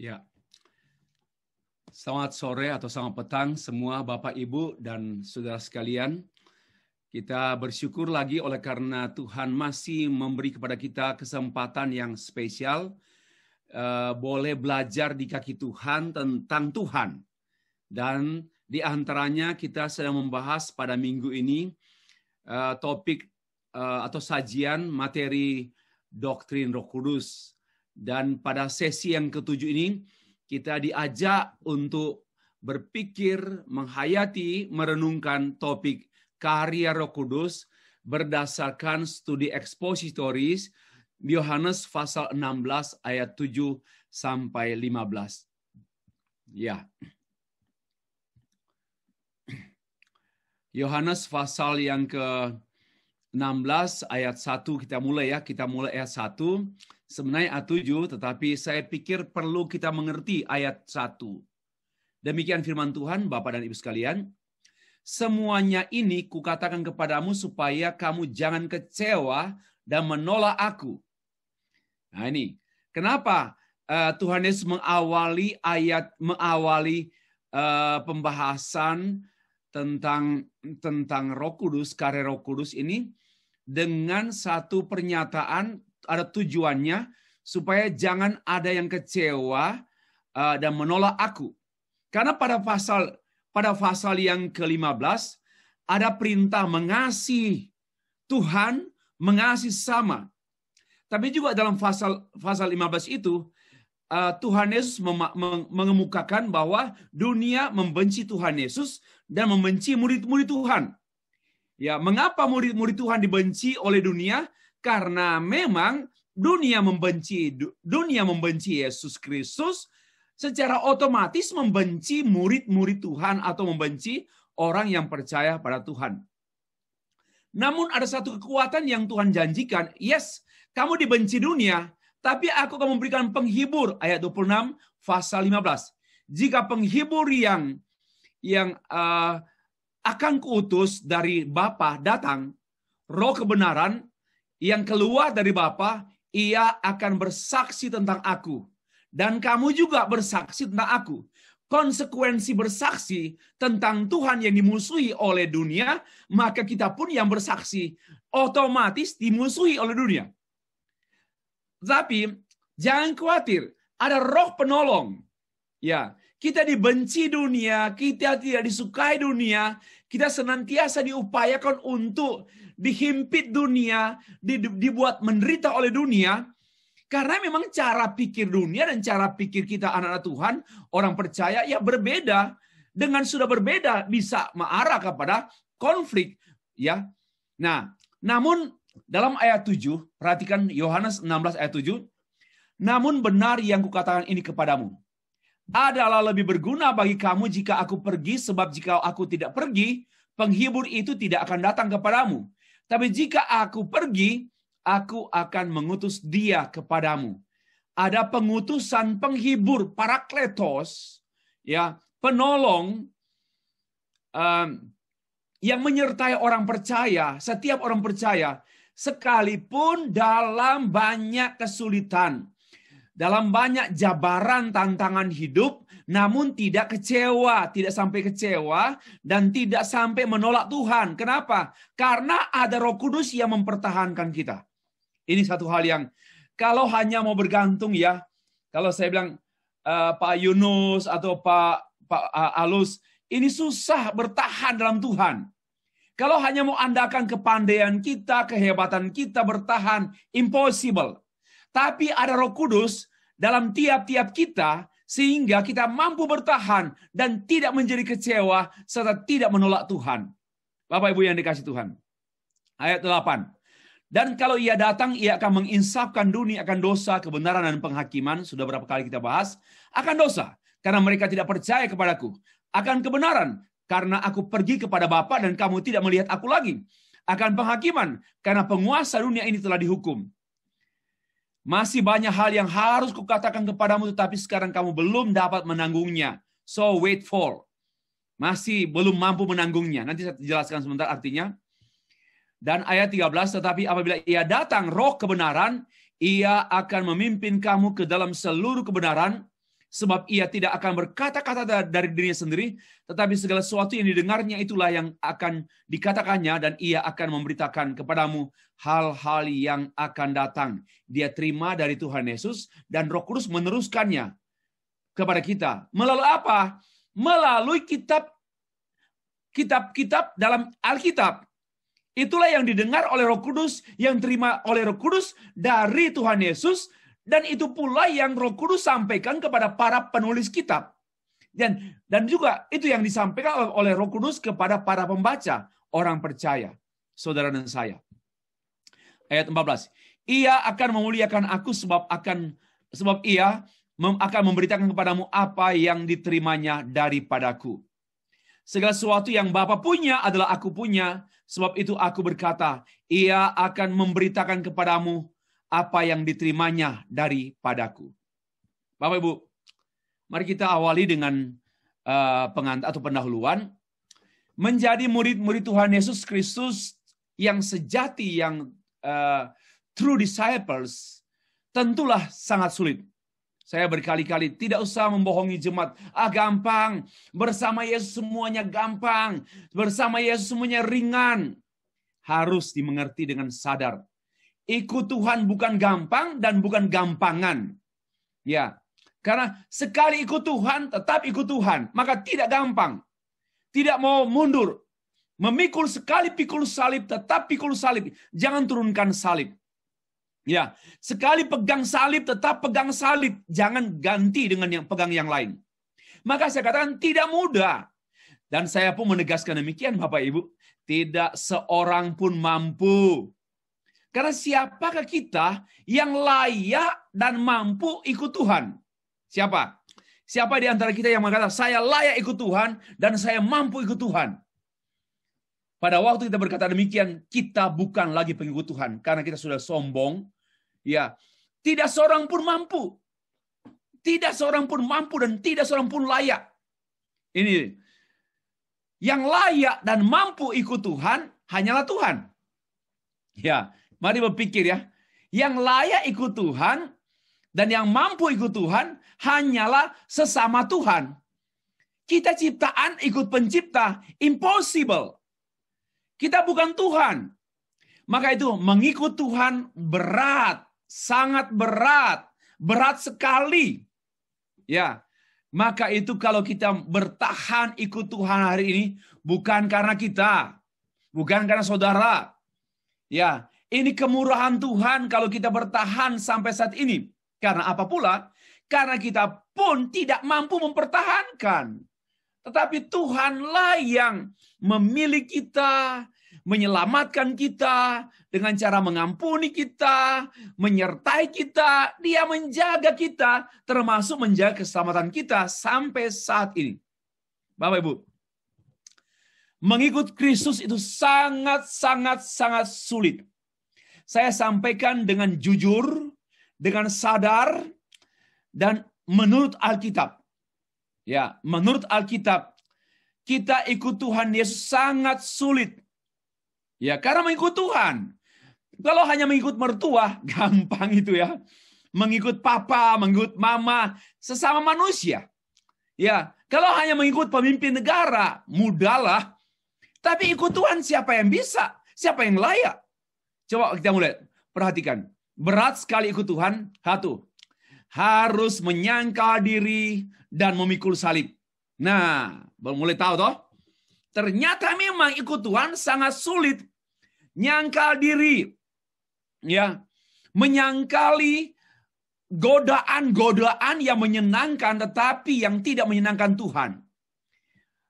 Ya, selamat sore atau selamat petang semua Bapak, Ibu, dan saudara sekalian. Kita bersyukur lagi oleh karena Tuhan masih memberi kepada kita kesempatan yang spesial, boleh belajar di kaki Tuhan tentang Tuhan. Dan di antaranya kita sedang membahas pada minggu ini topik atau sajian materi doktrin Roh Kudus. Dan pada sesi yang ketujuh ini kita diajak untuk berpikir, menghayati, merenungkan topik karya Roh Kudus berdasarkan studi ekspositoris Yohanes pasal 16 ayat 7 sampai 15. Ya. Yohanes pasal yang ke-16 ayat 1 kita mulai ya. Kita mulai ayat 1. Sebenarnya ayat 7, tetapi saya pikir perlu kita mengerti ayat 1. Demikian firman Tuhan, Bapak dan Ibu sekalian. Semuanya ini kukatakan kepadamu supaya kamu jangan kecewa dan menolak aku. Nah ini, kenapa Tuhan Yesus mengawali pembahasan tentang Roh Kudus, karya Roh Kudus ini dengan satu pernyataan, ada tujuannya supaya jangan ada yang kecewa dan menolak aku. Karena pada pasal yang ke-15 ada perintah mengasihi Tuhan, mengasihi sama. Tapi juga dalam pasal 15 itu Tuhan Yesus mengemukakan bahwa dunia membenci Tuhan Yesus dan membenci murid-murid Tuhan. Ya, mengapa murid-murid Tuhan dibenci oleh dunia? Karena memang dunia membenci Yesus Kristus, secara otomatis membenci murid-murid Tuhan atau membenci orang yang percaya pada Tuhan. Namun ada satu kekuatan yang Tuhan janjikan, yes, kamu dibenci dunia, tapi aku akan memberikan penghibur, ayat 26 pasal 15. Jika penghibur yang akan kuutus dari Bapa datang, Roh kebenaran yang keluar dari Bapa, ia akan bersaksi tentang aku. Dan kamu juga bersaksi tentang aku. Konsekuensi bersaksi tentang Tuhan yang dimusuhi oleh dunia, maka kita pun yang bersaksi otomatis dimusuhi oleh dunia. Tapi jangan khawatir, ada Roh penolong. Ya, kita dibenci dunia, kita tidak disukai dunia, kita senantiasa diupayakan untuk dihimpit dunia, dibuat menderita oleh dunia, karena memang cara pikir dunia dan cara pikir kita anak-anak Tuhan, orang percaya, ya berbeda. Dengan sudah berbeda, bisa mengarah kepada konflik. Ya. Nah, namun dalam ayat 7, perhatikan Yohanes 16 ayat 7, namun benar yang kukatakan ini kepadamu, adalah lebih berguna bagi kamu jika aku pergi, sebab jika aku tidak pergi, penghibur itu tidak akan datang kepadamu. Tapi jika aku pergi, aku akan mengutus dia kepadamu. Ada pengutusan penghibur, parakletos, ya, penolong yang menyertai orang percaya, setiap orang percaya, sekalipun dalam banyak kesulitan, dalam banyak jabaran tantangan hidup, namun tidak kecewa, tidak sampai kecewa, dan tidak sampai menolak Tuhan. Kenapa? Karena ada Roh Kudus yang mempertahankan kita. Ini satu hal yang, kalau hanya mau bergantung ya, kalau saya bilang Pak Yunus atau Pak Alus, ini susah bertahan dalam Tuhan. Kalau hanya mau andalkan kepandaian kita, kehebatan kita bertahan, impossible. Tapi ada Roh Kudus dalam tiap-tiap kita, sehingga kita mampu bertahan dan tidak menjadi kecewa, serta tidak menolak Tuhan. Bapak Ibu yang dikasihi Tuhan. Ayat 8. Dan kalau ia datang, ia akan menginsafkan dunia akan dosa, kebenaran, dan penghakiman. Sudah berapa kali kita bahas. Akan dosa, karena mereka tidak percaya kepadaku. Akan kebenaran, karena aku pergi kepada Bapa dan kamu tidak melihat aku lagi. Akan penghakiman, karena penguasa dunia ini telah dihukum. Masih banyak hal yang harus kukatakan kepadamu, tetapi sekarang kamu belum dapat menanggungnya. So wait for. Masih belum mampu menanggungnya. Nanti saya jelaskan sebentar artinya. Dan ayat 13, tetapi apabila ia datang, Roh kebenaran, ia akan memimpin kamu ke dalam seluruh kebenaran, sebab ia tidak akan berkata-kata dari dirinya sendiri, tetapi segala sesuatu yang didengarnya itulah yang akan dikatakannya, dan ia akan memberitakan kepadamu hal-hal yang akan datang. Dia terima dari Tuhan Yesus, dan Roh Kudus meneruskannya kepada kita. Melalui apa? Melalui kitab-kitab dalam Alkitab. Itulah yang didengar oleh Roh Kudus, yang terima oleh Roh Kudus dari Tuhan Yesus, dan itu pula yang Roh Kudus sampaikan kepada para penulis kitab. Dan juga itu yang disampaikan oleh Roh Kudus kepada para pembaca, orang percaya, saudara dan saya. Ayat 14. Ia akan memuliakan aku sebab ia akan memberitakan kepadamu apa yang diterimanya daripadaku. Segala sesuatu yang Bapa punya adalah aku punya, sebab itu aku berkata, ia akan memberitakan kepadamu apa yang diterimanya daripadaku. Bapak Ibu, mari kita awali dengan pengantar atau pendahuluan. Menjadi murid-murid Tuhan Yesus Kristus yang sejati, yang true disciples, tentulah sangat sulit. Saya berkali-kali tidak usah membohongi jemaat. Gampang. Bersama Yesus semuanya gampang. Bersama Yesus semuanya ringan. Harus dimengerti dengan sadar. Ikut Tuhan bukan gampang dan bukan gampangan. Ya. Karena sekali ikut Tuhan, tetap ikut Tuhan. Maka tidak gampang. Tidak mau mundur. Memikul sekali pikul salib, tetap pikul salib. Jangan turunkan salib. Ya, sekali pegang salib, tetap pegang salib. Jangan ganti dengan yang pegang yang lain. Maka saya katakan tidak mudah. Dan saya pun menegaskan demikian, Bapak Ibu. Tidak seorang pun mampu. Karena siapakah kita yang layak dan mampu ikut Tuhan? Siapa? Siapa di antara kita yang mengatakan, saya layak ikut Tuhan dan saya mampu ikut Tuhan? Pada waktu kita berkata demikian, kita bukan lagi pengikut Tuhan. Karena kita sudah sombong. Ya, tidak seorang pun mampu. Tidak seorang pun mampu dan tidak seorang pun layak. Ini. Yang layak dan mampu ikut Tuhan, hanyalah Tuhan. Ya, mari berpikir ya. Yang layak ikut Tuhan dan yang mampu ikut Tuhan hanyalah sesama Tuhan. Kita ciptaan ikut pencipta, impossible. Kita bukan Tuhan. Maka itu mengikut Tuhan berat, sangat berat, berat sekali. Ya. Maka itu kalau kita bertahan ikut Tuhan hari ini bukan karena kita, bukan karena saudara. Ya, ini kemurahan Tuhan kalau kita bertahan sampai saat ini. Karena apa pula? Karena kita pun tidak mampu mempertahankan. Tetapi Tuhanlah yang memilih kita, menyelamatkan kita dengan cara mengampuni kita, menyertai kita, Dia menjaga kita, termasuk menjaga keselamatan kita sampai saat ini. Bapak Ibu, mengikut Kristus itu sangat sulit. Saya sampaikan dengan jujur, dengan sadar, dan menurut Alkitab. Ya, menurut Alkitab, kita ikut Tuhan Yesus sangat sulit. Ya, karena mengikut Tuhan. Kalau hanya mengikut mertua, gampang itu ya. Mengikut papa, mengikut mama, sesama manusia. Ya, kalau hanya mengikut pemimpin negara, mudahlah. Tapi ikut Tuhan siapa yang bisa? Siapa yang layak? Coba kita mulai. Perhatikan. Berat sekali ikut Tuhan. Satu. Harus menyangkal diri dan memikul salib. Nah, baru mulai tahu toh? Ternyata memang ikut Tuhan sangat sulit. Nyangkal diri. Ya. Menyangkali godaan-godaan yang menyenangkan tetapi yang tidak menyenangkan Tuhan.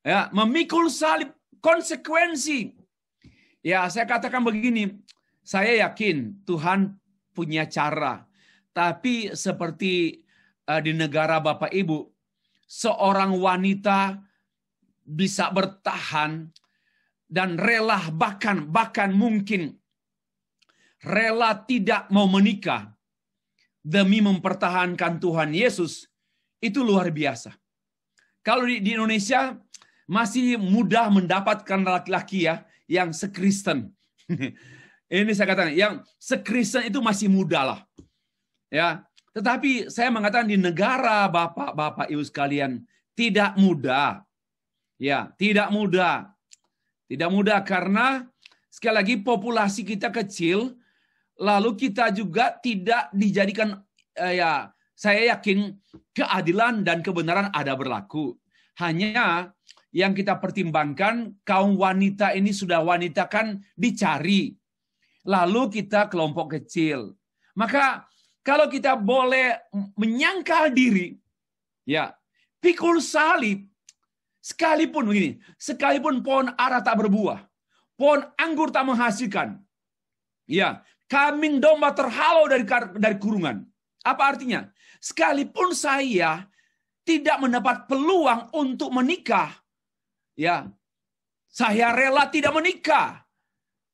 Ya, memikul salib konsekuensi. Ya, saya katakan begini, saya yakin Tuhan punya cara. Tapi seperti di negara Bapak Ibu, seorang wanita bisa bertahan dan rela bahkan mungkin rela tidak mau menikah demi mempertahankan Tuhan Yesus, itu luar biasa. Kalau di Indonesia masih mudah mendapatkan laki-laki ya yang sekristen. Ini saya katakan, yang sekristen itu masih muda lah. Ya, Tetapi saya mengatakan di negara Bapak Ibu sekalian tidak mudah. Ya, tidak mudah. Tidak mudah karena sekali lagi populasi kita kecil, lalu kita juga tidak dijadikan saya yakin keadilan dan kebenaran ada berlaku. Hanya yang kita pertimbangkan kaum wanita ini sudah wanita kan dicari. Lalu kita kelompok kecil. Maka kalau kita boleh menyangkal diri, ya, pikul salib, sekalipun begini, sekalipun pohon ara tak berbuah, pohon anggur tak menghasilkan, ya, kambing domba terhalau dari kurungan. Apa artinya? Sekalipun saya tidak mendapat peluang untuk menikah, ya, saya rela tidak menikah.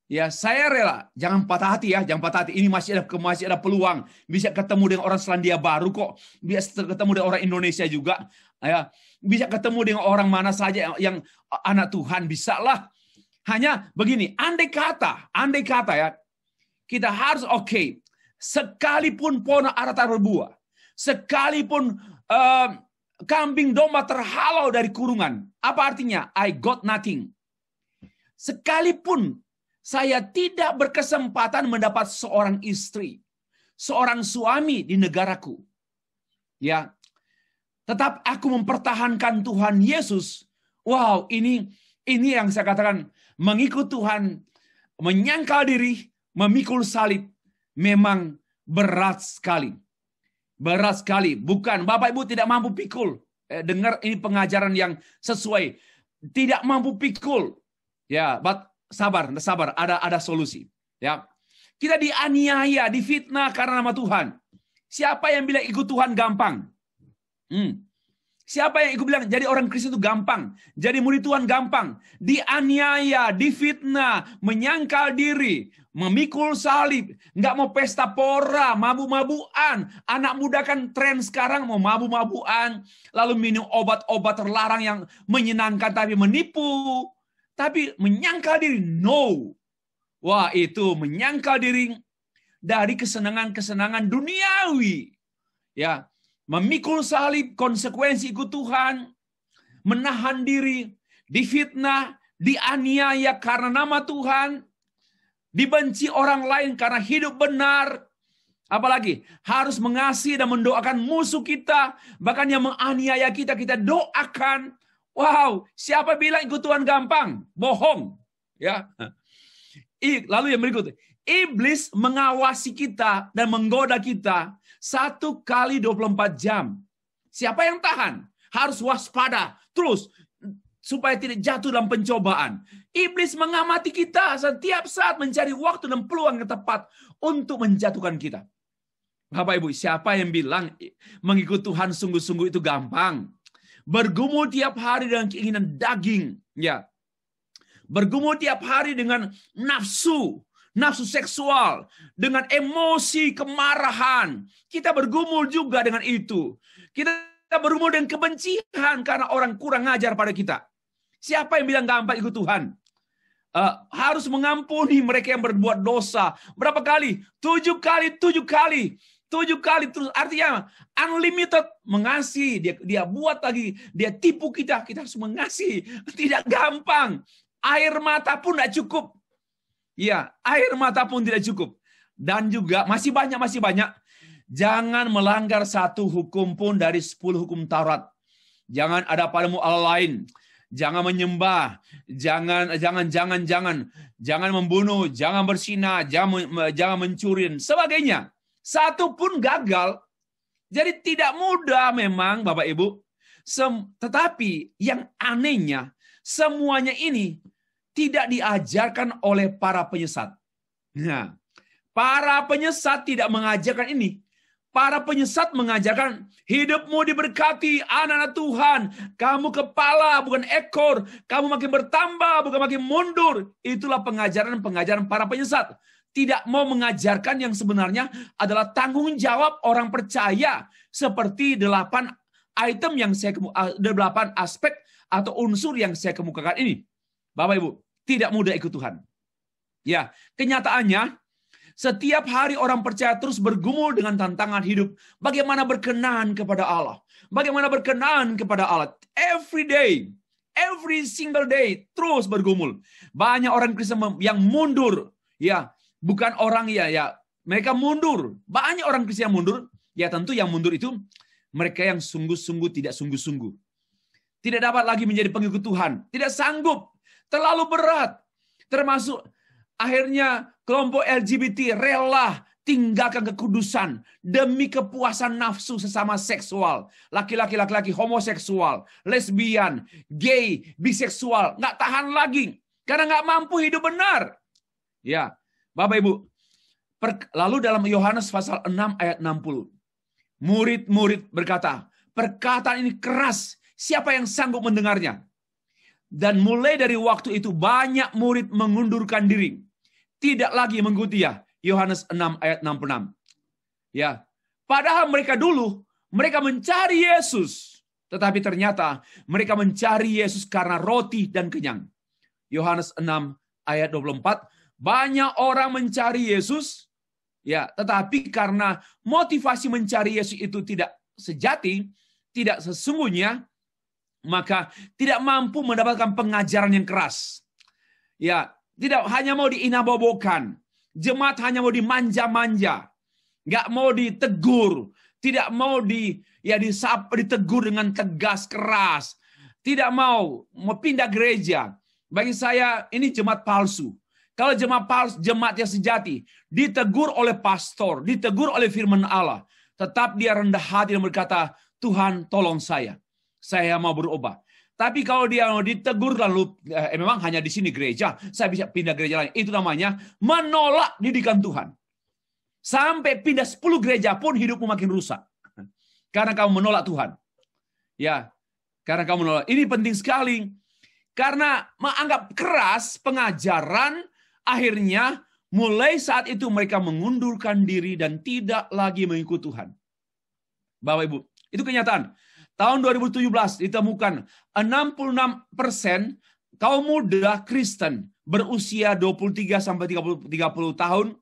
Ya, saya rela. Jangan patah hati ya, jangan patah hati. Ini masih ada peluang. Bisa ketemu dengan orang Selandia Baru kok. Bisa ketemu dengan orang Indonesia juga. Ya, bisa ketemu dengan orang mana saja yang anak Tuhan, bisa lah. Hanya begini, andai kata ya, kita harus oke. Sekalipun pohon ara tak berbuah, sekalipun kambing domba terhalau dari kurungan. Apa artinya? I got nothing. Sekalipun saya tidak berkesempatan mendapat seorang istri, seorang suami di negaraku. Ya. Tetap aku mempertahankan Tuhan Yesus. Wow, ini yang saya katakan, mengikut Tuhan, menyangkal diri, memikul salib, memang berat sekali. Berat sekali. Bukan, Bapak Ibu tidak mampu pikul. Dengar ini pengajaran yang sesuai. Tidak mampu pikul. Ya, sabar, ada solusi. Ya, kita dianiaya, difitnah karena nama Tuhan. Siapa yang bilang ikut Tuhan gampang? Siapa yang ikut bilang jadi orang Kristen itu gampang? Jadi murid Tuhan gampang? Dianiaya, difitnah, menyangkal diri, memikul salib, nggak mau pesta pora, mabuk-mabukan. Anak muda kan tren sekarang mau mabuk-mabukan, lalu minum obat-obat terlarang yang menyenangkan tapi menipu. Tapi menyangkal diri, no. Wah, itu menyangkal diri dari kesenangan-kesenangan duniawi. Ya, memikul salib, konsekuensi ikut Tuhan, menahan diri, difitnah, dianiaya karena nama Tuhan, dibenci orang lain karena hidup benar. Apalagi harus mengasihi dan mendoakan musuh kita, bahkan yang menganiaya kita doakan. Wow, siapa bilang ikut Tuhan gampang? Bohong. Ya. Lalu yang berikut, iblis mengawasi kita dan menggoda kita 1 kali 24 jam. Siapa yang tahan? Harus waspada terus supaya tidak jatuh dalam pencobaan. Iblis mengamati kita setiap saat, mencari waktu dan peluang yang tepat untuk menjatuhkan kita. Bapak Ibu, siapa yang bilang mengikut Tuhan sungguh-sungguh itu gampang? Bergumul tiap hari dengan keinginan daging, ya. Bergumul tiap hari dengan nafsu seksual, dengan emosi, kemarahan. Kita bergumul juga dengan itu. Kita bergumul dengan kebencian karena orang kurang ngajar pada kita. Siapa yang bilang gampang ikut Tuhan? Harus mengampuni mereka yang berbuat dosa. Berapa kali? 7 kali. 7 kali terus, artinya unlimited mengasihi. Dia buat lagi, dia tipu kita harus mengasihi. Tidak gampang. Air mata pun tidak cukup. Ya, air mata pun tidak cukup. Dan juga masih banyak. Jangan melanggar 1 hukum pun dari 10 hukum Taurat. Jangan ada padamu Allah lain. Jangan menyembah, jangan membunuh, jangan berzina, jangan mencuri, sebagainya. 1 pun gagal. Jadi tidak mudah memang Bapak Ibu. Tetapi yang anehnya, semuanya ini tidak diajarkan oleh para penyesat. Nah, para penyesat tidak mengajarkan ini. Para penyesat mengajarkan hidupmu diberkati anak-anak Tuhan. Kamu kepala bukan ekor. Kamu makin bertambah bukan makin mundur. Itulah pengajaran para penyesat. Tidak mau mengajarkan yang sebenarnya adalah tanggung jawab orang percaya. Seperti 8 item yang 8 aspek atau unsur yang saya kemukakan ini. Bapak Ibu, tidak mudah ikut Tuhan. Ya, kenyataannya Setiap hari orang percaya terus bergumul dengan tantangan hidup. Bagaimana berkenan kepada Allah. Bagaimana berkenan kepada Allah. Every day. Every single day. Terus bergumul. Banyak orang Kristen yang mundur. Ya, bukan orang ya. Mereka mundur. Banyak orang Kristen yang mundur. Ya tentu yang mundur itu mereka yang sungguh-sungguh tidak sungguh-sungguh. Tidak dapat lagi menjadi pengikut Tuhan. Tidak sanggup. Terlalu berat. Termasuk akhirnya kelompok LGBT rela tinggalkan kekudusan demi kepuasan nafsu sesama seksual. Laki-laki, homoseksual, lesbian, gay, biseksual. Nggak tahan lagi. Karena nggak mampu hidup benar. Ya, Bapak Ibu. Lalu dalam Yohanes pasal 6 ayat 60. Murid-murid berkata, perkataan ini keras. Siapa yang sanggup mendengarnya? Dan mulai dari waktu itu banyak murid mengundurkan diri. Tidak lagi mengikuti dia. Yohanes 6 ayat 66. Ya. Padahal mereka mencari Yesus. Tetapi ternyata mereka mencari Yesus karena roti dan kenyang. Yohanes 6 ayat 24. Banyak orang mencari Yesus. Ya, tetapi karena motivasi mencari Yesus itu tidak sejati, tidak sesungguhnya, maka tidak mampu mendapatkan pengajaran yang keras. Ya, tidak hanya mau diinabobokan. Jemaat hanya mau dimanja-manja. Nggak mau ditegur. Tidak mau ditegur dengan tegas, keras. Tidak mau pindah gereja. Bagi saya, ini jemaat palsu. Kalau jemaat palsu, jemaat yang sejati, ditegur oleh pastor, ditegur oleh firman Allah. Tetap dia rendah hati dan berkata, Tuhan tolong saya. Saya mau berubah. Tapi kalau dia mau ditegur lalu memang hanya di sini gereja, saya bisa pindah gereja lain. Itu namanya menolak didikan Tuhan. Sampai pindah 10 gereja pun hidupmu makin rusak. Karena kamu menolak Tuhan. Ya, karena kamu menolak. Ini penting sekali. Karena menganggap keras pengajaran, akhirnya mulai saat itu mereka mengundurkan diri dan tidak lagi mengikut Tuhan. Bapak Ibu, itu kenyataan. Tahun 2017 ditemukan 66% kaum muda Kristen berusia 23 sampai 30 tahun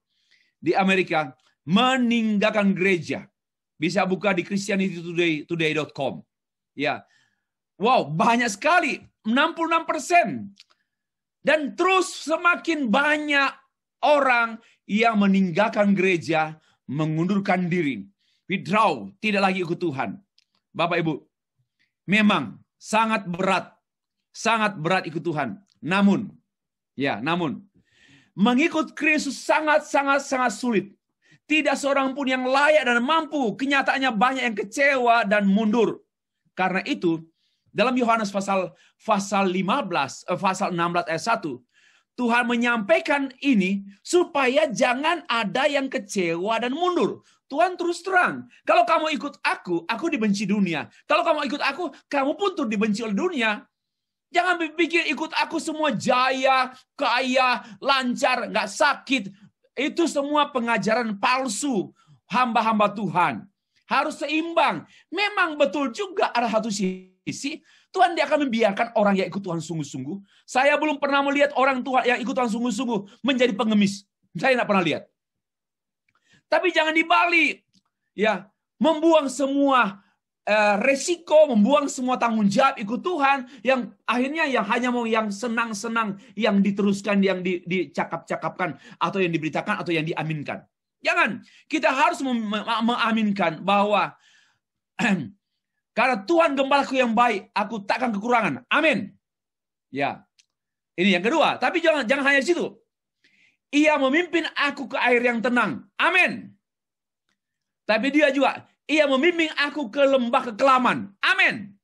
di Amerika meninggalkan gereja. Bisa buka di christianitytoday.com. Ya. Wow, banyak sekali, 66%. Dan terus semakin banyak orang yang meninggalkan gereja, mengundurkan diri, withdraw, tidak lagi ikut Tuhan. Bapak Ibu, memang sangat berat ikut Tuhan. Namun mengikut Kristus sangat sulit. Tidak seorang pun yang layak dan mampu. Kenyataannya banyak yang kecewa dan mundur. Karena itu, dalam Yohanes pasal 16 ayat 1, Tuhan menyampaikan ini supaya jangan ada yang kecewa dan mundur. Tuhan terus terang, kalau kamu ikut aku dibenci dunia. Kalau kamu ikut aku, kamu pun turut dibenci oleh dunia. Jangan berpikir ikut aku semua jaya, kaya, lancar, nggak sakit. Itu semua pengajaran palsu hamba-hamba Tuhan. Harus seimbang. Memang betul juga ada satu sisi, Tuhan dia akan membiarkan orang yang ikut Tuhan sungguh-sungguh. Saya belum pernah melihat orang Tuhan yang ikut Tuhan sungguh-sungguh menjadi pengemis. Saya tidak pernah lihat. Tapi jangan dibalik, ya, membuang semua resiko, membuang semua tanggung jawab ikut Tuhan, yang akhirnya yang hanya mau yang senang-senang, yang diteruskan, yang dicakap-cakapkan, atau yang diberitakan, atau yang diaminkan. Jangan, kita harus mengaminkan bahwa karena Tuhan gembalaku yang baik, aku takkan kekurangan. Amin. Ya, ini yang kedua. Tapi jangan hanya di situ. Ia memimpin aku ke air yang tenang. Amin. Tapi dia juga, ia membimbing aku ke lembah kekelaman. Amin.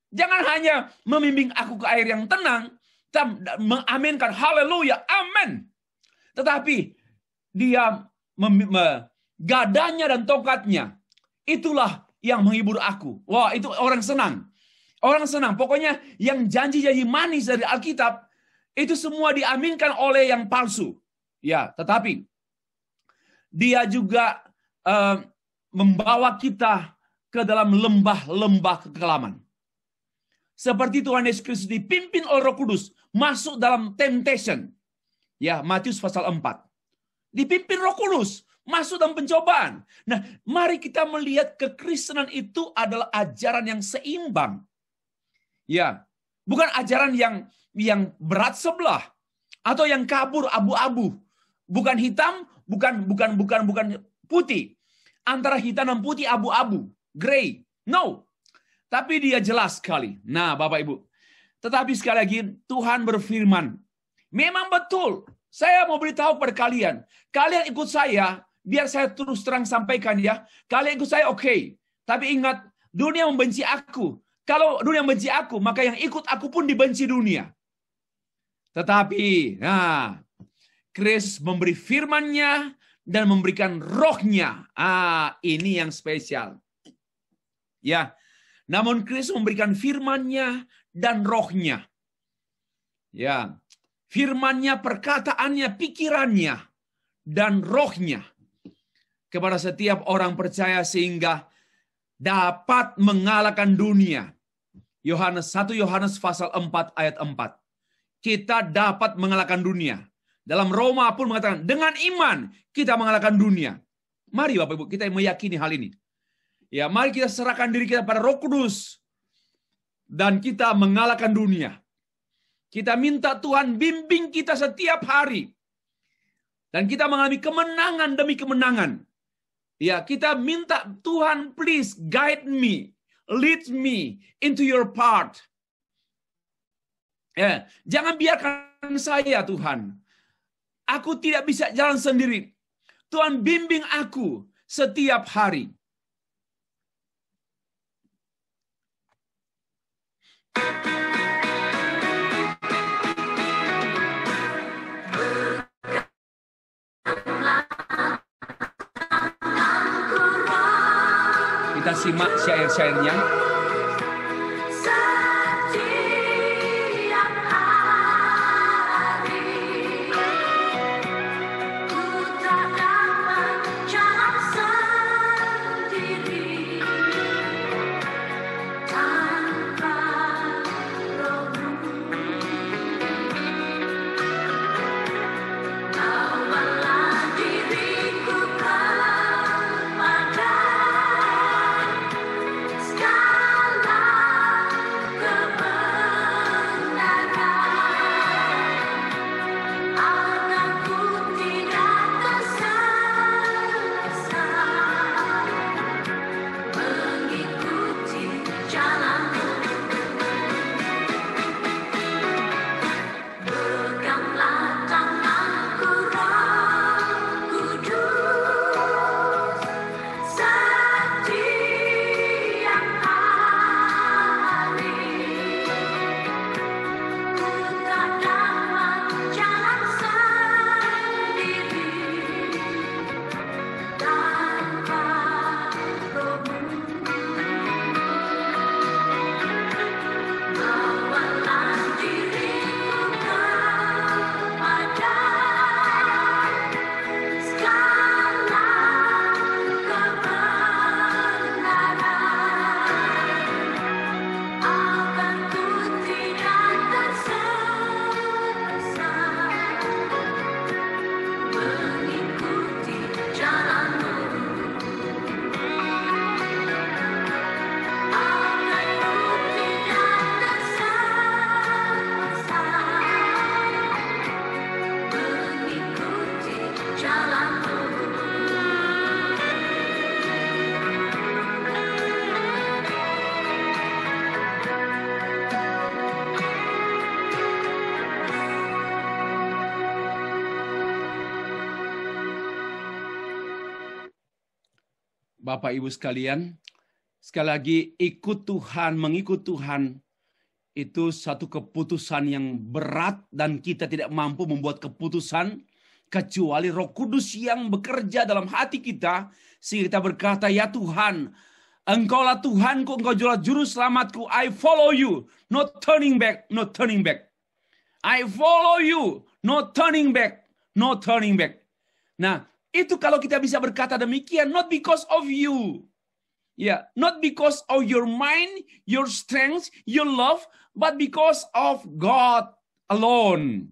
Jangan hanya membimbing aku ke air yang tenang, mengaminkan haleluya, amin. Tetapi dia gadanya dan tongkatnya, itulah yang menghibur aku. Wah, itu orang senang. Orang senang. Pokoknya yang janji-janji manis dari Alkitab, itu semua diaminkan oleh yang palsu. Ya, tetapi dia juga membawa kita ke dalam lembah-lembah kekelaman. Seperti Tuhan Yesus Kristus dipimpin oleh Roh Kudus masuk dalam temptation. Ya, Matius pasal 4. Dipimpin Roh Kudus. Masuk dalam pencobaan. Nah, mari kita melihat kekristenan itu adalah ajaran yang seimbang. Ya, bukan ajaran yang berat sebelah atau yang kabur abu-abu. Bukan hitam, bukan putih. Antara hitam dan putih abu-abu, gray. No. Tapi dia jelas sekali. Nah, Bapak Ibu. Tetapi sekali lagi Tuhan berfirman, memang betul. Saya mau beritahu kepada kalian. Kalian ikut saya, biar saya terus terang sampaikan ya. Kalian ikut saya oke. Tapi ingat, dunia membenci aku. Kalau dunia membenci aku, maka yang ikut aku pun dibenci dunia. Tetapi, Kristus memberi firman-Nya dan memberikan roh-Nya. Ini yang spesial. Ya. Namun Kristus memberikan firman-Nya dan roh-Nya. Ya. Firman-Nya, perkataannya, pikirannya, dan roh-Nya kepada setiap orang percaya sehingga dapat mengalahkan dunia. 1 Yohanes pasal 4 ayat 4. Kita dapat mengalahkan dunia. Dalam Roma pun mengatakan, dengan iman kita mengalahkan dunia. Mari Bapak Ibu, kita meyakini hal ini. Ya, mari kita serahkan diri kita pada Roh Kudus. Dan kita mengalahkan dunia. Kita minta Tuhan bimbing kita setiap hari. Dan kita mengalami kemenangan demi kemenangan. Ya, kita minta Tuhan, please guide me, lead me into your path. Ya, jangan biarkan saya, Tuhan. Aku tidak bisa jalan sendiri. Tuhan bimbing aku setiap hari. Kita simak syair-syairnya. Bapak Ibu sekalian, sekali lagi ikut Tuhan, mengikut Tuhan itu satu keputusan yang berat dan kita tidak mampu membuat keputusan kecuali Roh Kudus yang bekerja dalam hati kita sehingga kita berkata, ya Tuhan, Engkaulah Tuhanku, Engkau juru selamatku, I follow you, no turning back, no turning back. I follow you, no turning back, no turning back. Nah, itu kalau kita bisa berkata demikian, not because of you. Yeah, not because of your mind, your strength, your love, but because of God alone.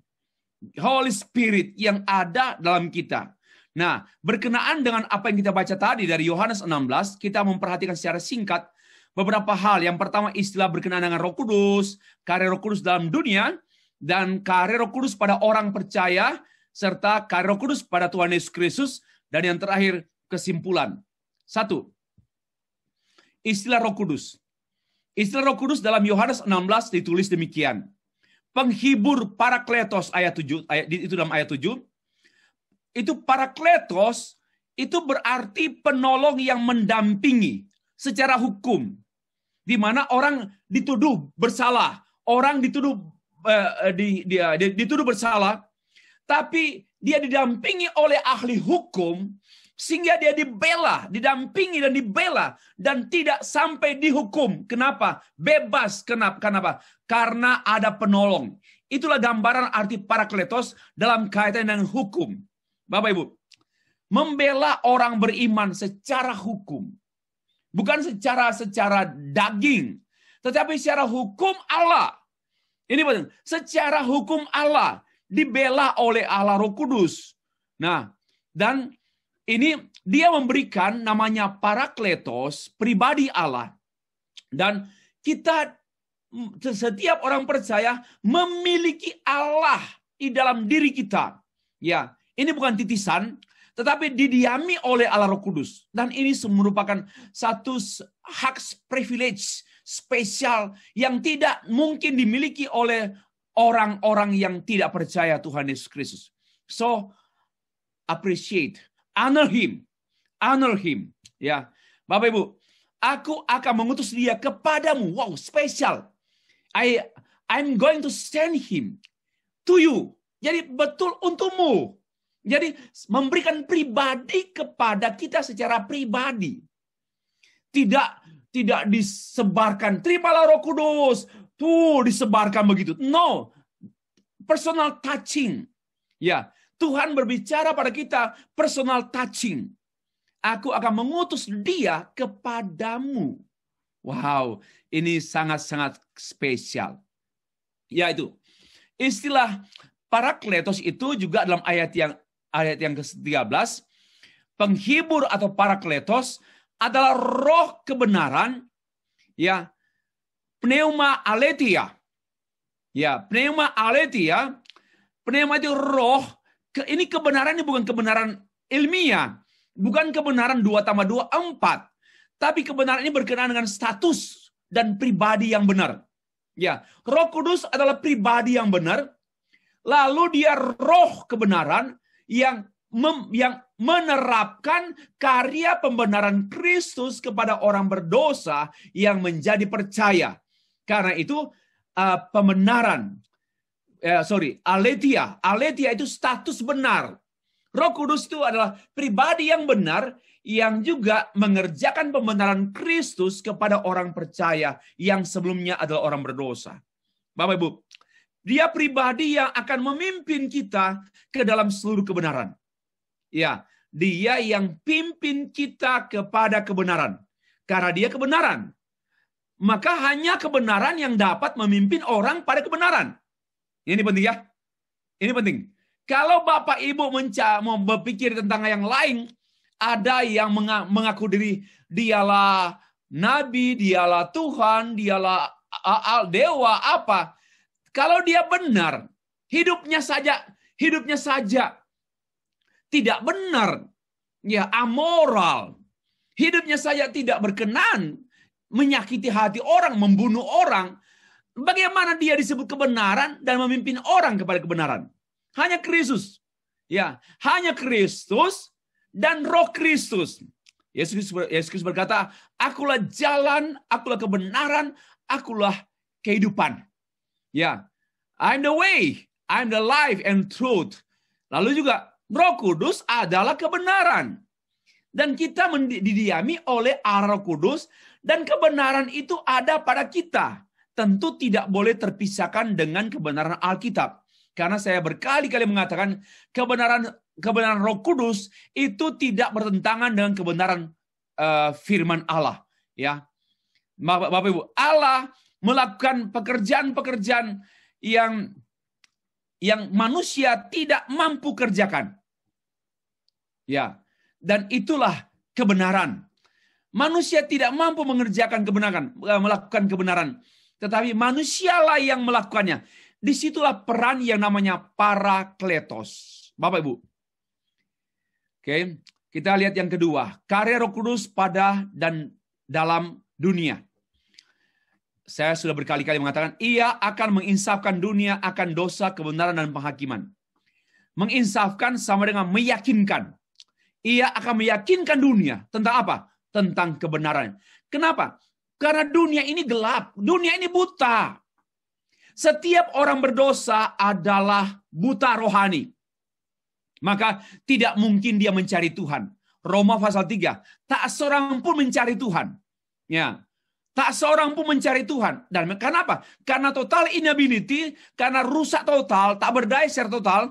Holy Spirit yang ada dalam kita. Nah, berkenaan dengan apa yang kita baca tadi dari Yohanes 16, kita memperhatikan secara singkat beberapa hal. Yang pertama, istilah berkenaan dengan Roh Kudus, karya Roh Kudus dalam dunia, dan karya Roh Kudus pada orang percaya, serta karya Roh Kudus pada Tuhan Yesus Kristus, dan yang terakhir, kesimpulan. 1. Istilah Roh Kudus. Istilah Roh Kudus dalam Yohanes 16 ditulis demikian. Penghibur Parakletos ayat 7, itu dalam ayat 7. Itu Parakletos itu berarti penolong yang mendampingi secara hukum, di mana orang dituduh bersalah, orang dituduh dituduh bersalah, tapi dia didampingi oleh ahli hukum sehingga dia dibela, didampingi dan dibela dan tidak sampai dihukum. Kenapa? Bebas. Kenapa? Karena ada penolong. Itulah gambaran arti Parakletos dalam kaitan dengan hukum. Bapak Ibu, membela orang beriman secara hukum, bukan secara daging, tetapi secara hukum Allah. Ini penting. Secara hukum Allah dibela oleh Allah Roh Kudus. Nah, dan ini dia memberikan namanya Parakletos, pribadi Allah. Dan kita, setiap orang percaya memiliki Allah di dalam diri kita. Ya, ini bukan titisan, tetapi didiami oleh Allah Roh Kudus. Dan ini merupakan satu hak privilege spesial yang tidak mungkin dimiliki oleh orang-orang yang tidak percaya Tuhan Yesus Kristus. So, appreciate, honor him. Ya, Bapak Ibu, aku akan mengutus dia kepadamu. Wow, spesial. I'm going to send him to you. Jadi betul untukmu. Jadi memberikan pribadi kepada kita secara pribadi. Tidak disebarkan, terimalah Roh Kudus, tuh disebarkan begitu. No, personal touching. Ya, Tuhan berbicara pada kita personal touching. Aku akan mengutus dia kepadamu. Wow, ini sangat-sangat spesial. Yaitu istilah Parakletos itu juga dalam ayat yang ke-13, penghibur atau Parakletos adalah roh kebenaran, ya, pneuma aletheia. Ya, pneuma aletheia, pneuma itu roh, ini kebenaran ini bukan kebenaran ilmiah, bukan kebenaran 2+2 4, tapi kebenaran ini berkenaan dengan status dan pribadi yang benar. Ya, Roh Kudus adalah pribadi yang benar. Lalu dia roh kebenaran yang menerapkan karya pembenaran Kristus kepada orang berdosa yang menjadi percaya. Karena itu pembenaran, aletheia. Aletheia itu status benar. Roh Kudus itu adalah pribadi yang benar yang juga mengerjakan pembenaran Kristus kepada orang percaya yang sebelumnya adalah orang berdosa. Bapak Ibu, dia pribadi yang akan memimpin kita ke dalam seluruh kebenaran. Ya, dia yang pimpin kita kepada kebenaran. Karena dia kebenaran. Maka hanya kebenaran yang dapat memimpin orang pada kebenaran. Ini penting ya. Ini penting. Kalau Bapak Ibu mau berpikir tentang yang lain, ada yang mengaku diri dialah nabi, dialah Tuhan, dialah dewa apa. Kalau dia benar, hidupnya saja tidak benar, ya amoral. Hidupnya saja tidak berkenan, menyakiti hati orang, membunuh orang. Bagaimana dia disebut kebenaran dan memimpin orang kepada kebenaran? Hanya Kristus. Ya, hanya Kristus dan Roh Kristus. Yesus Kristus berkata, akulah jalan, akulah kebenaran, akulah kehidupan. Ya, I'm the way, I'm the life and truth. Lalu juga Roh Kudus adalah kebenaran. Dan kita didiami oleh Allah Roh Kudus dan kebenaran itu ada pada kita. Tentu tidak boleh terpisahkan dengan kebenaran Alkitab. Karena saya berkali-kali mengatakan kebenaran Roh Kudus itu tidak bertentangan dengan kebenaran firman Allah. Ya, Bapak Ibu, Allah melakukan pekerjaan-pekerjaan yang manusia tidak mampu kerjakan. Ya. Dan itulah kebenaran. Manusia tidak mampu mengerjakan kebenaran, melakukan kebenaran. Tetapi manusialah yang melakukannya. Disitulah peran yang namanya Parakletos. Bapak Ibu. Oke, kita lihat yang kedua. Karya Roh Kudus pada dan dalam dunia. Saya sudah berkali-kali mengatakan, ia akan menginsafkan dunia akan dosa, kebenaran, dan penghakiman. Menginsafkan sama dengan meyakinkan. Ia akan meyakinkan dunia. Tentang apa? Tentang kebenaran. Kenapa? Karena dunia ini gelap. Dunia ini buta. Setiap orang berdosa adalah buta rohani. Maka tidak mungkin dia mencari Tuhan. Roma pasal 3. Tak seorang pun mencari Tuhan. Ya. Tak seorang pun mencari Tuhan. Dan kenapa? Karena total inability, karena rusak total, tak berdaya secara total,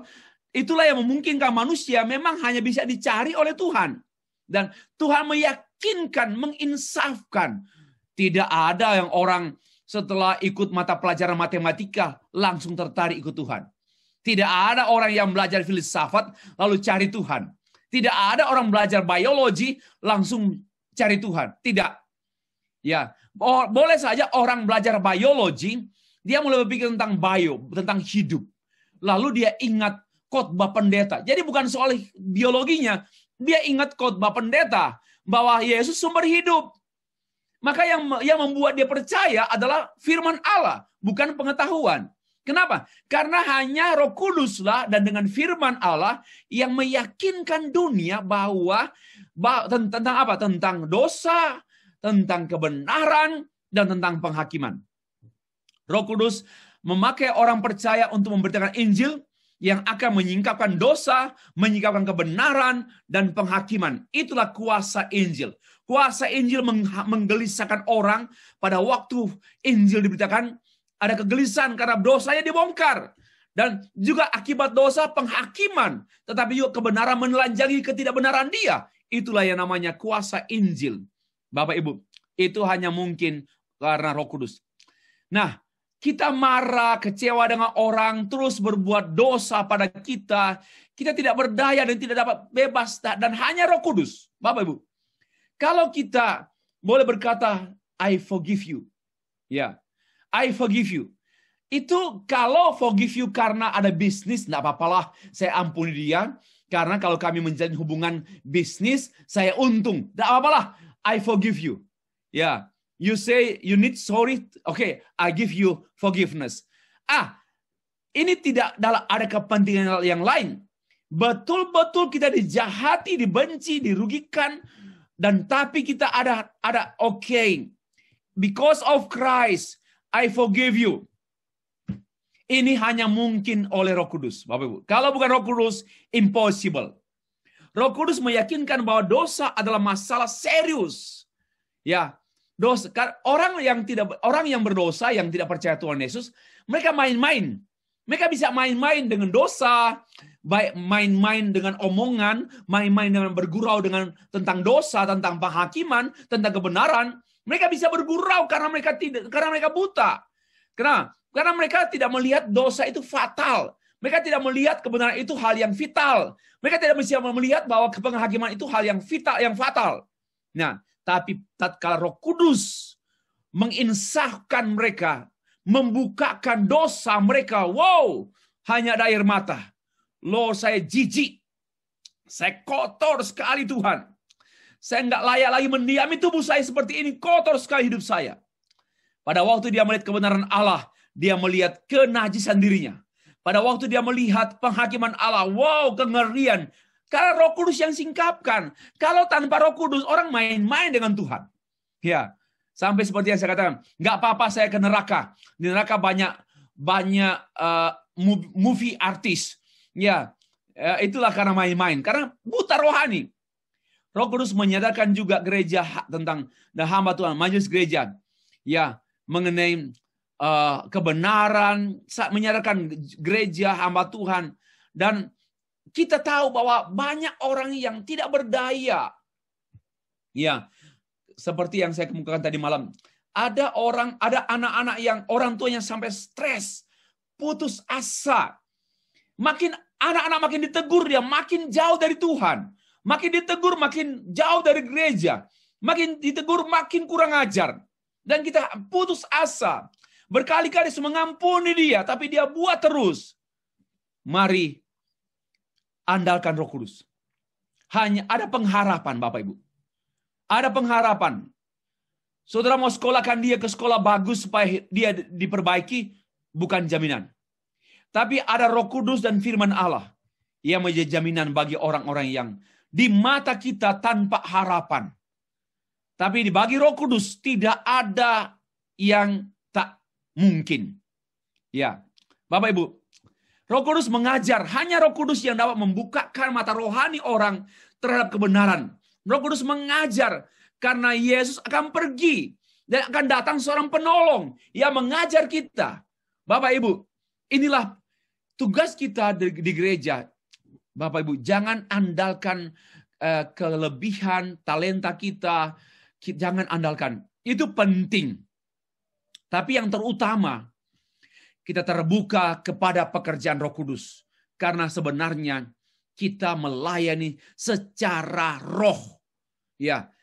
itulah yang memungkinkan manusia memang hanya bisa dicari oleh Tuhan. Dan Tuhan meyakinkan, menginsafkan. Tidak ada yang orang setelah ikut mata pelajaran matematika langsung tertarik ikut Tuhan. Tidak ada orang yang belajar filsafat lalu cari Tuhan. Tidak ada orang belajar biologi langsung cari Tuhan. Tidak. Ya, boleh saja orang belajar biologi, dia mulai berpikir tentang tentang hidup. Lalu dia ingat khotbah pendeta. Jadi bukan soal biologinya, dia ingat khotbah pendeta bahwa Yesus sumber hidup. Maka yang membuat dia percaya adalah firman Allah, bukan pengetahuan. Kenapa? Karena hanya Roh Kuduslah dan dengan firman Allah yang meyakinkan dunia bahwa tentang apa? Tentang dosa, tentang kebenaran, dan tentang penghakiman. Roh Kudus memakai orang percaya untuk memberitakan Injil yang akan menyingkapkan dosa, menyingkapkan kebenaran, dan penghakiman. Itulah kuasa Injil. Kuasa Injil menggelisahkan orang pada waktu Injil diberitakan, ada kegelisahan karena dosanya dibongkar. Dan juga akibat dosa penghakiman. Tetapi juga kebenaran menelanjangi ketidakbenaran dia. Itulah yang namanya kuasa Injil. Bapak Ibu, itu hanya mungkin karena Roh Kudus. Nah, kita marah, kecewa dengan orang, terus berbuat dosa pada kita. Kita tidak berdaya dan tidak dapat bebas. Dan hanya Roh Kudus. Bapak Ibu, kalau kita boleh berkata, I forgive you. Ya, I forgive you. Itu kalau forgive you karena ada bisnis, tidak apa-apalah. Saya ampuni dia. Karena kalau kami menjalin hubungan bisnis, saya untung. Tidak apa-apalah. I forgive you. Ya, you say you need sorry. Okay, I give you forgiveness. Ini tidak ada kepentingan yang lain. Betul-betul kita dijahati, dibenci, dirugikan. Dan tapi kita ada okay. Because of Christ, I forgive you. Ini hanya mungkin oleh Roh Kudus, Bapak Ibu. Kalau bukan Roh Kudus, impossible. Roh Kudus meyakinkan bahwa dosa adalah masalah serius. Ya, dosa. Orang yang berdosa, yang tidak percaya Tuhan Yesus, mereka main-main. Mereka bisa main-main dengan dosa, baik main-main dengan omongan, main-main dengan bergurau tentang dosa, tentang penghakiman, tentang kebenaran. Mereka bisa bergurau karena mereka buta. Karena mereka tidak melihat dosa itu fatal. Mereka tidak melihat kebenaran itu hal yang vital. Mereka tidak bisa melihat bahwa penghakiman itu hal yang vital, yang fatal. Nah, tapi tatkala Roh Kudus menginsafkan mereka, membukakan dosa mereka, wow, hanya ada air mata. Loh, saya jijik. Saya kotor sekali Tuhan. Saya nggak layak lagi mendiami tubuh saya seperti ini. Kotor sekali hidup saya. Pada waktu dia melihat kebenaran Allah, dia melihat kenajisan dirinya. Pada waktu dia melihat penghakiman Allah, wow, kengerian. Karena Roh Kudus yang singkapkan. Kalau tanpa Roh Kudus, orang main-main dengan Tuhan. Ya, sampai seperti yang saya katakan, nggak apa-apa saya ke neraka. Di neraka banyak movie artis. Ya, itulah karena main-main. Karena buta rohani. Roh Kudus menyadarkan juga gereja tentang hamba Tuhan, majelis gereja. Ya, mengenai kebenaran, menyadarkan gereja hamba Tuhan. Dan kita tahu bahwa banyak orang yang tidak berdaya. Ya, seperti yang saya kemukakan tadi malam. Ada anak-anak yang orang tuanya sampai stres, putus asa. Anak-anak makin ditegur dia, makin jauh dari Tuhan. Makin ditegur, makin jauh dari gereja. Makin ditegur, makin kurang ajar. Dan kita putus asa. Berkali-kali mengampuni dia, tapi dia buat terus. Mari andalkan Roh Kudus. Hanya ada pengharapan, Bapak Ibu. Ada pengharapan. Saudara mau sekolahkan dia ke sekolah bagus supaya dia diperbaiki, bukan jaminan. Tapi ada Roh Kudus dan firman Allah yang menjadi jaminan bagi orang-orang yang di mata kita tanpa harapan. Tapi bagi Roh Kudus tidak ada yang tak mungkin. Ya, Bapak Ibu, Roh Kudus mengajar, hanya Roh Kudus yang dapat membukakan mata rohani orang terhadap kebenaran. Roh Kudus mengajar karena Yesus akan pergi dan akan datang seorang penolong yang mengajar kita. Bapak Ibu, inilah tugas kita di gereja. Bapak Ibu, jangan andalkan kelebihan talenta kita. Jangan andalkan. Itu penting. Tapi yang terutama, kita terbuka kepada pekerjaan Roh Kudus. Karena sebenarnya kita melayani secara roh. Ya,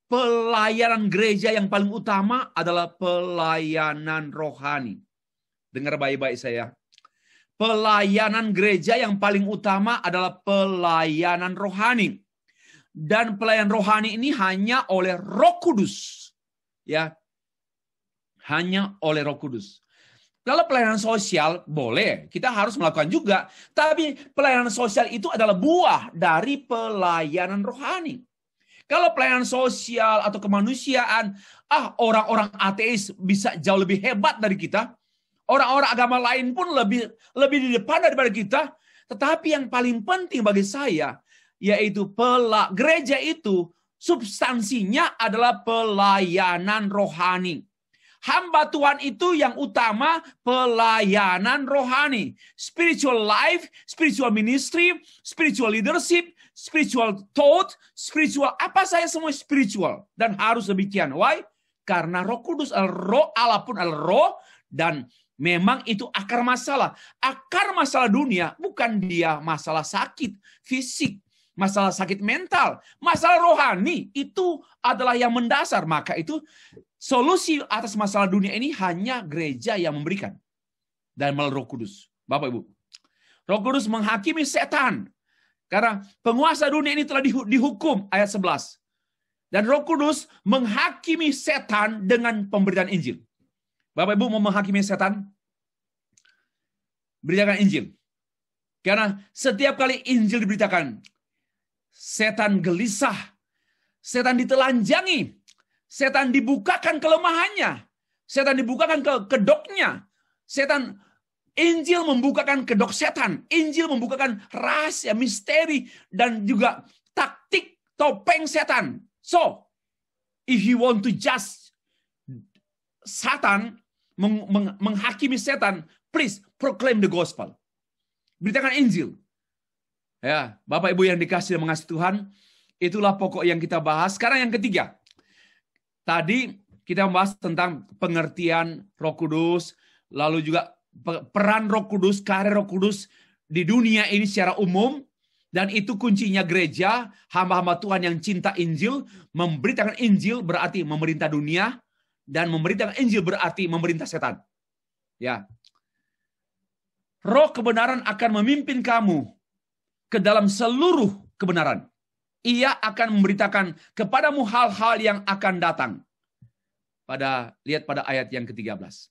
pelayanan gereja yang paling utama adalah pelayanan rohani. Dengar baik-baik saya. Pelayanan gereja yang paling utama adalah pelayanan rohani. Dan pelayanan rohani ini hanya oleh Roh Kudus. Ya. Hanya oleh Roh Kudus. Kalau pelayanan sosial boleh, kita harus melakukan juga. Tapi pelayanan sosial itu adalah buah dari pelayanan rohani. Kalau pelayanan sosial atau kemanusiaan, orang-orang ateis bisa jauh lebih hebat dari kita. Orang-orang agama lain pun lebih di depan daripada kita. Tetapi yang paling penting bagi saya, yaitu gereja itu substansinya adalah pelayanan rohani. Hamba Tuhan itu yang utama pelayanan rohani. Spiritual life, spiritual ministry, spiritual leadership, spiritual thought, spiritual apa saya semua spiritual. Dan harus demikian. Why? Karena Roh Kudus, Roh Allah pun adalah roh dan memang itu akar masalah. Akar masalah dunia bukan dia masalah sakit fisik. Masalah sakit mental, masalah rohani itu adalah yang mendasar. Maka itu solusi atas masalah dunia ini hanya gereja yang memberikan. Dan melalui Roh Kudus. Bapak Ibu, Roh Kudus menghakimi setan. Karena penguasa dunia ini telah dihukum, ayat 11. Dan Roh Kudus menghakimi setan dengan pemberitaan Injil. Bapak Ibu mau menghakimi setan? Beritakan Injil. Karena setiap kali Injil diberitakan, setan gelisah, setan ditelanjangi, setan dibukakan kelemahannya, setan dibukakan kedoknya, setan Injil membukakan kedok setan, Injil membukakan rahasia, misteri, dan juga taktik topeng setan. So, if you want to judge Satan, menghakimi setan, please proclaim the gospel. Beritakan Injil. Ya, Bapak Ibu yang dikasih dan mengasihi Tuhan, itulah pokok yang kita bahas. Sekarang yang ketiga. Tadi kita membahas tentang pengertian Roh Kudus, lalu juga peran Roh Kudus, karir Roh Kudus di dunia ini secara umum, dan itu kuncinya gereja, hamba-hamba Tuhan yang cinta Injil, memberitakan Injil berarti memerintah dunia, dan memberitakan Injil berarti memerintah setan. Ya. Roh kebenaran akan memimpin kamu ke dalam seluruh kebenaran. Ia akan memberitakan kepadamu hal-hal yang akan datang. Lihat pada ayat yang ke-13.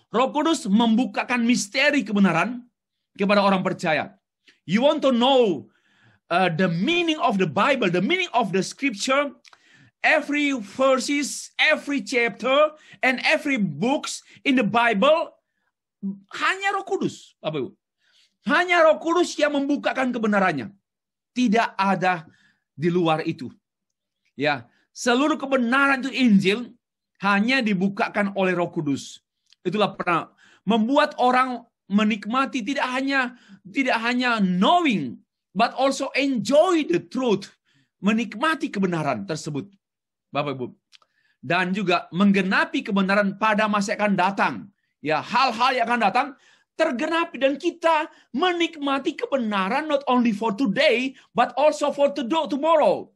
Roh Kudus membukakan misteri kebenaran kepada orang percaya. You want to know the meaning of the Bible, the meaning of the scripture, every verses, every chapter, and every books in the Bible, hanya Roh Kudus, Bapak Ibu. Hanya Roh Kudus yang membukakan kebenarannya. Tidak ada di luar itu. Ya, seluruh kebenaran itu Injil hanya dibukakan oleh Roh Kudus. Itulah pernah membuat orang menikmati tidak hanya knowing, but also enjoy the truth. Menikmati kebenaran tersebut, Bapak Ibu. Dan juga menggenapi kebenaran pada masa yang akan datang. Ya, hal-hal yang akan datang tergenapi dan kita menikmati kebenaran not only for today but also for tomorrow.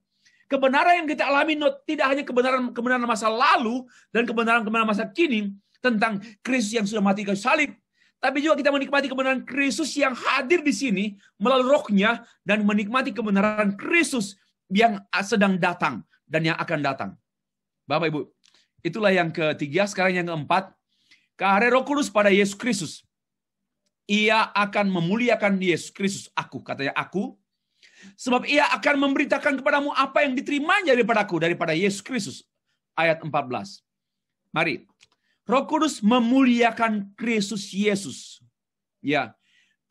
Kebenaran yang kita alami tidak hanya kebenaran masa lalu dan kebenaran masa kini tentang Kristus yang sudah mati kayu salib, tapi juga kita menikmati kebenaran Kristus yang hadir di sini melalui Roh-Nya dan menikmati kebenaran Kristus yang sedang datang dan yang akan datang. Bapak Ibu, itulah yang ketiga. Sekarang yang keempat, karya Roh Kudus pada Yesus Kristus. Ia akan memuliakan Yesus Kristus, aku, katanya aku, sebab ia akan memberitakan kepadamu apa yang diterimanya daripada Yesus Kristus. Ayat 14. Mari. Roh Kudus memuliakan Kristus Yesus. Ya.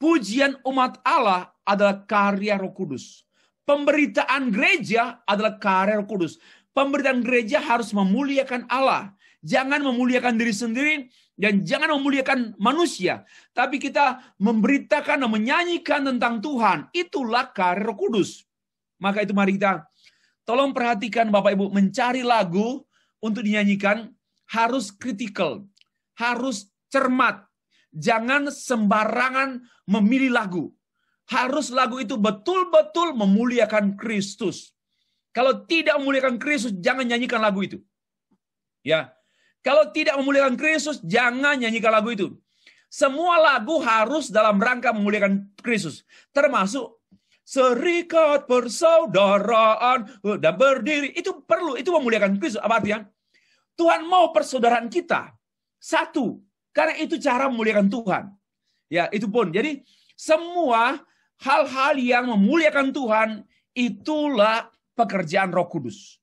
Pujian umat Allah adalah karya Roh Kudus. Pemberitaan gereja adalah karya Roh Kudus. Pemberitaan gereja harus memuliakan Allah. Jangan memuliakan diri sendiri dan jangan memuliakan manusia. Tapi kita memberitakan dan menyanyikan tentang Tuhan. Itulah karya Roh Kudus. Maka itu mari kita tolong perhatikan Bapak Ibu, mencari lagu untuk dinyanyikan harus kritikal, harus cermat. Jangan sembarangan memilih lagu. Harus lagu itu betul-betul memuliakan Kristus. Kalau tidak memuliakan Kristus, jangan nyanyikan lagu itu. Ya. Kalau tidak memuliakan Kristus, jangan nyanyikan lagu itu. Semua lagu harus dalam rangka memuliakan Kristus. Termasuk serikat persaudaraan dan berdiri. Itu perlu, itu memuliakan Kristus. Apa artinya? Tuhan mau persaudaraan kita satu, karena itu cara memuliakan Tuhan. Ya, itu pun. Jadi semua hal-hal yang memuliakan Tuhan itulah pekerjaan Roh Kudus.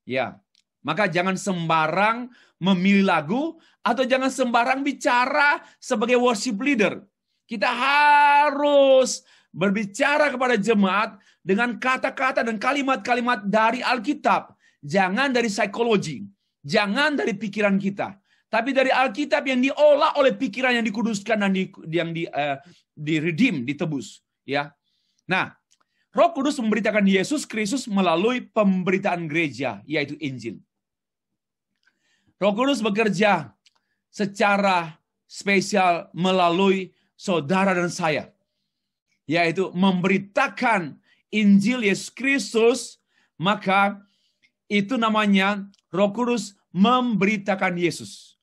Ya. Maka jangan sembarang memilih lagu atau jangan sembarang bicara sebagai worship leader. Kita harus berbicara kepada jemaat dengan kata-kata dan kalimat-kalimat dari Alkitab. Jangan dari psikologi. Jangan dari pikiran kita, tapi dari Alkitab yang diolah oleh pikiran yang dikuduskan dan yang di-redeem, ditebus. Ya. Nah, Roh Kudus memberitakan Yesus Kristus melalui pemberitaan gereja, yaitu Injil. Roh Kudus bekerja secara spesial melalui saudara dan saya, yaitu memberitakan Injil Yesus Kristus. Maka itu namanya Roh Kudus memberitakan Yesus.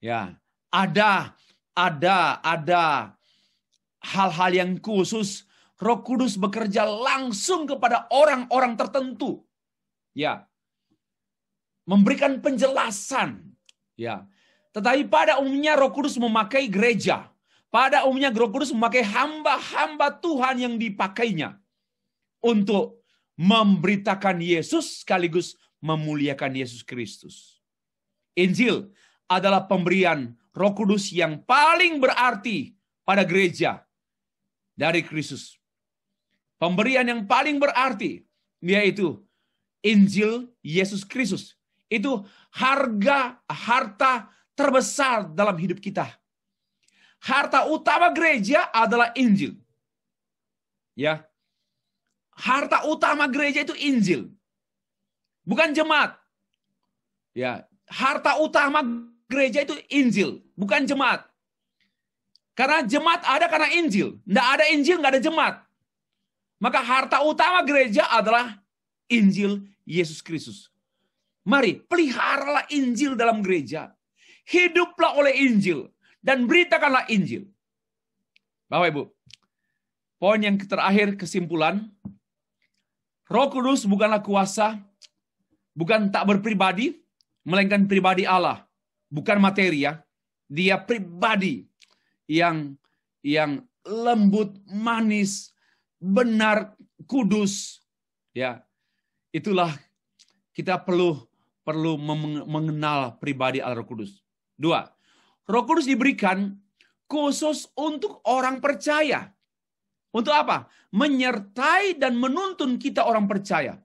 Ya, ada hal-hal yang khusus. Roh Kudus bekerja langsung kepada orang-orang tertentu. Ya. Memberikan penjelasan. Ya. Tetapi pada umumnya Roh Kudus memakai gereja. Pada umumnya Roh Kudus memakai hamba-hamba Tuhan yang dipakainya untuk memberitakan Yesus sekaligus memuliakan Yesus Kristus. Injil adalah pemberian Roh Kudus yang paling berarti pada gereja dari Kristus. Pemberian yang paling berarti yaitu Injil Yesus Kristus. Itu harta terbesar dalam hidup kita. Harta utama gereja adalah Injil. Ya. Harta utama gereja itu Injil. Bukan jemaat. Ya, harta utama gereja itu Injil, bukan jemaat. Karena jemaat ada karena Injil. Nggak ada Injil, nggak ada jemaat. Maka harta utama gereja adalah Injil Yesus Kristus. Mari, peliharalah Injil dalam gereja. Hiduplah oleh Injil. Dan beritakanlah Injil. Bapak Ibu, poin yang terakhir, kesimpulan. Roh Kudus bukanlah kuasa, bukan tak berpribadi, melainkan pribadi Allah. Bukan materi ya. Dia pribadi yang lembut, manis, benar, kudus. Ya. Itulah kita perlu mengenal pribadi Allah Roh Kudus. 2. Roh Kudus diberikan khusus untuk orang percaya. Untuk apa? Menyertai dan menuntun kita orang percaya.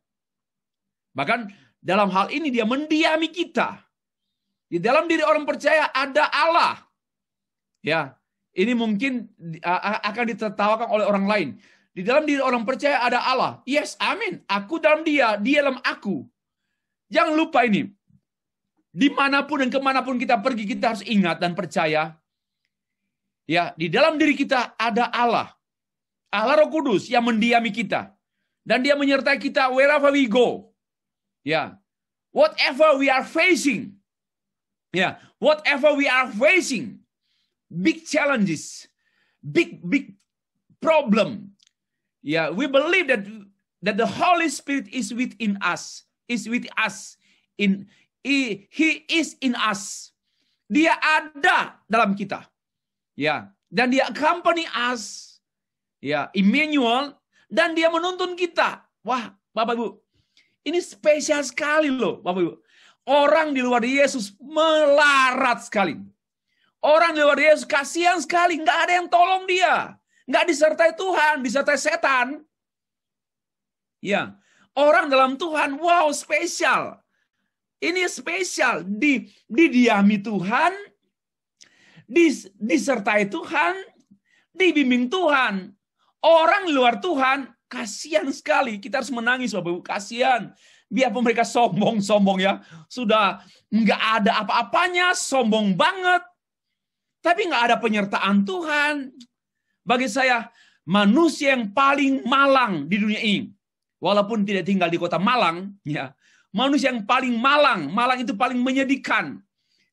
Bahkan dalam hal ini dia mendiami kita. Di dalam diri orang percaya ada Allah. Ya, ini mungkin akan ditertawakan oleh orang lain. Di dalam diri orang percaya ada Allah. Yes, amin. Aku dalam dia dalam aku. Jangan lupa ini. Dimanapun dan kemanapun kita pergi, kita harus ingat dan percaya. Ya, di dalam diri kita ada Allah. Allah Roh Kudus yang mendiami kita. Dan dia menyertai kita wherever we go. Ya. Whatever we are facing. Ya, whatever we are facing. Big challenges. Big problem. Ya, we believe that the Holy Spirit is within us. Is with us. He is in us. Dia ada dalam kita. Ya, dan dia accompany us. Ya, Emmanuel, dan dia menuntun kita. Wah, Bapak Ibu, ini spesial sekali loh, Bapak Ibu. Orang di luar Yesus melarat sekali. Orang di luar Yesus kasihan sekali, nggak ada yang tolong dia. Nggak disertai Tuhan, disertai setan. Ya, orang dalam Tuhan, wow, spesial. Ini spesial, didiami Tuhan, disertai Tuhan, dibimbing Tuhan. Orang di luar Tuhan, kasihan sekali. Kita harus menangis, Bapak Ibu, kasihan. Biarpun mereka sombong ya. Sudah nggak ada apa-apanya, sombong banget. Tapi nggak ada penyertaan Tuhan. Bagi saya, manusia yang paling malang di dunia ini, walaupun tidak tinggal di kota Malang, ya, manusia yang paling malang itu paling menyedihkan,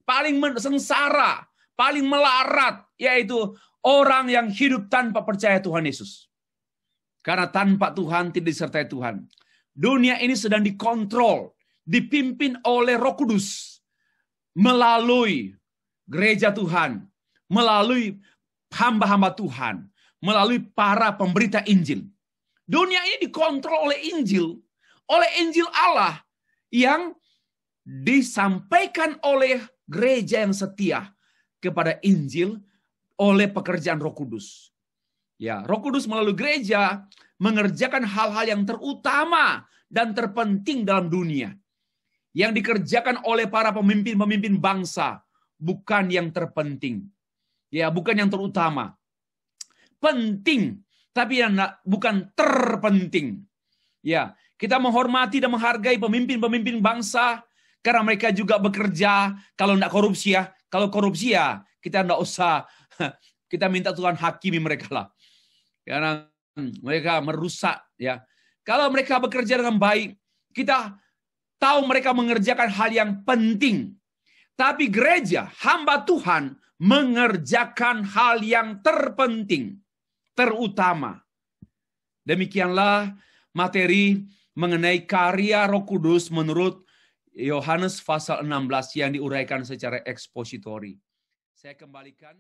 paling sengsara, paling melarat, yaitu orang yang hidup tanpa percaya Tuhan Yesus. Karena tanpa Tuhan tidak disertai Tuhan. Dunia ini sedang dikontrol, dipimpin oleh Roh Kudus melalui gereja Tuhan, melalui hamba-hamba Tuhan, melalui para pemberita Injil. Dunia ini dikontrol oleh Injil Allah yang disampaikan oleh gereja yang setia kepada Injil oleh pekerjaan Roh Kudus. Ya, Roh Kudus melalui gereja mengerjakan hal-hal yang terutama dan terpenting dalam dunia. Yang dikerjakan oleh para pemimpin-pemimpin bangsa, bukan yang terpenting. Ya, bukan yang terutama. Penting, tapi yang bukan terpenting. Ya, kita menghormati dan menghargai pemimpin-pemimpin bangsa karena mereka juga bekerja kalau tidak korupsi ya. Kalau korupsi ya kita tidak usah, kita minta Tuhan hakimi mereka lah. Karena mereka merusak ya. Kalau mereka bekerja dengan baik, kita tahu mereka mengerjakan hal yang penting. Tapi gereja, hamba Tuhan mengerjakan hal yang terpenting, terutama. Demikianlah materi mengenai karya Roh Kudus menurut Yohanes pasal 16 yang diuraikan secara ekspositori. Saya kembalikan.